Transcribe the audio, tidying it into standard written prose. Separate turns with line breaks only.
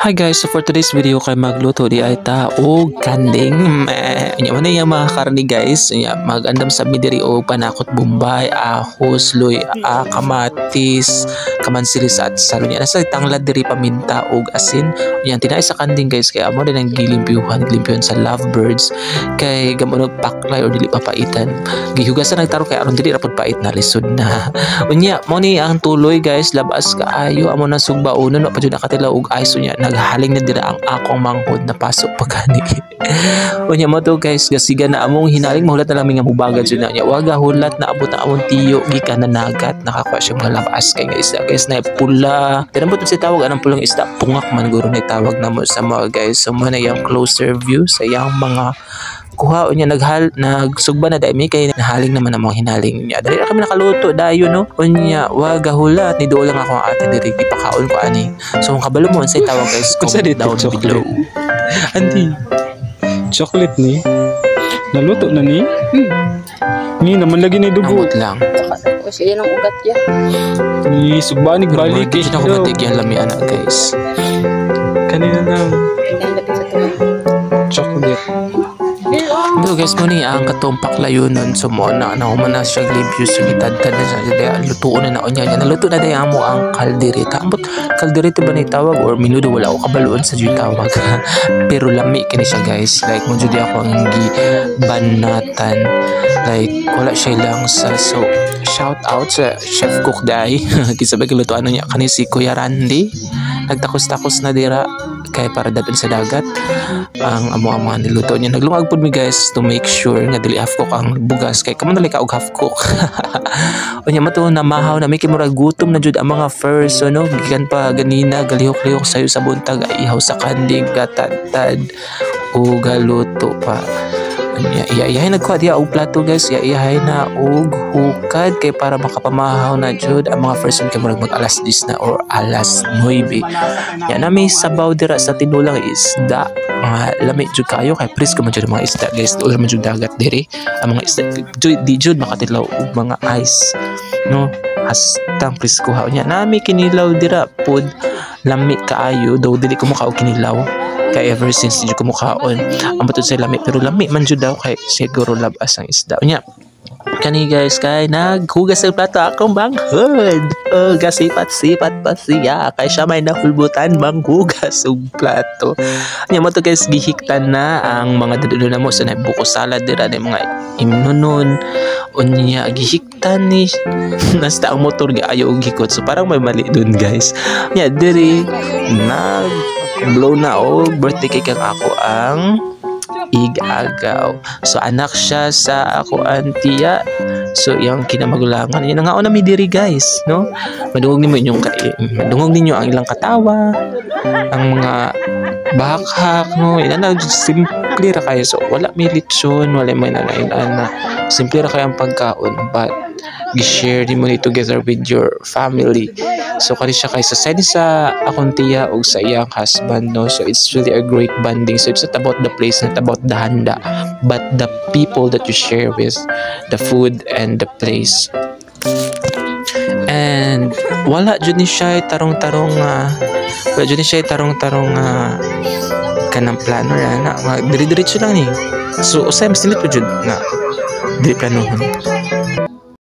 Hi guys, so for today's video kay magluto di ay ta og kanding. Nya man yung mga karni guys. Nya magandam sa midiri og panakot bombay, ahos, luy, kamatis, kamansilis at salo nya nasa tanglad diri paminta og asin. Nya tinay sa kanding guys kay amo din ang gilimpyuhan sa lovebirds kay gamonog paklay or dili papaitan. Gihugasan ang taro kay aron dili ra pud pait na lisod na. Unya mo ni ang tuloy guys, labas kaayo amo na sugbaunon wa pa jud nakatilaw og ice nya naghaling na dira ang akong manghod na pasok pagani. Unya mo to guys, gasiga na among hinaling mahulat na lang nga mubagad jud na nya. Waga hulat na abot na among tiyo gikan na nagat nakakuha siya mga labas kay nga isda guys na pula. Tinambot si tawag anang pulang isda pungak man guro na tawag namo sa mga guys. So mo na yung closer view sa yang mga kuha unya nagsugba na dai mi kay nahaling naman ang mga hinaling niya. Dali ra kami nakaluto dayo no. Unya waga hulat ni duol lang ako ang ate diri gipakaon ko ani. So kung kabalo mo say tawag guys comment down below.
Andi. Chocolate ni. Naluto na ni. Ni naman lagi ni dugo.
Amot lang.
Kasi yan ang ugat ya.
Ni sugbanig balik.
Hindi na ko matig yan lami anak guys.
Kanina na. Chocolate.
Pero guys mo ni ang katong paklayonon so mo na humana siya review so gitadtad na siya lutuon na onya naluto na dayo amo ang kaldereta. Ambot kaldereta ba ni tawag or minudo wala ko kabaluon sa jud tawag. Pero lami kini siya guys, like mo jud ako ang gibanatan, like wala siya lang sa. So shout out sa chef cook dai kisabay lutuan niya kani si Kuya Randy. Nagtakos-takos na dira kay para daton sa dagat ang amo mga niluto niya. Naglungag pud mi guys to make sure nga dili half cook ang bugas kay kamo dali ka og half cook. Unya mato na mahaw na may kimurag gutom na jud ang mga first so no gikan pa ganina galihok-lihok sayo sa buntag ihaw sa kanding gatad o galuto pa. Iyahay nagkuha diya og plato guys, iyahay na og hukad kay para makapamahaw na jud ang mga first kay murag mag alas 10 na or alas 9. Ya na may sabaw dira sa tinulang isda. Lami jud kayo kay presko man jud mga isda guys. Ulan man jud dagat diri. Ang mga isda di jud makatilaw og mga ice. No, hastang presko ha nya. Nami kinilaw dira pod lami kaayo daw dili ko makaog kinilaw. Kay ever since di ko mukhaon ang bato sa lami pero lami man jud daw kay siguro labas ang isda nya kani guys kay naghugas sa plato akong banghod gasipat-sipat pa siya kay siya may nahulbutan manghugas og plato nya mo to guys gihiktan na ang mga dadulo na mo sa buko salad dira na mga imnonon unya gihiktan ni nasta ang motor ga ayo og gikot so parang may mali dun guys nya diri blow na birthday cake ang ako ang igagaw. So anak siya sa ako antiya. So yung kinamagulangan yun nga na mi diri guys, no? Madungog ninyo ang ilang katawa, ang mga bakhak, no? Ina simple ra kayo. So wala may lechon, wala may na simple ra kayo ang pagkaon but gi-share din mo ni together with your family. So kani siya kay sa side sa akong tiya og sa iyang husband no. So it's really a great bonding. So it's not about the place, not about the handa, but the people that you share with, the food and the place. And wala jud ni siya tarong-tarong kanang plano na diri-diretso lang ni. So usay mas nito jud na dili planohon.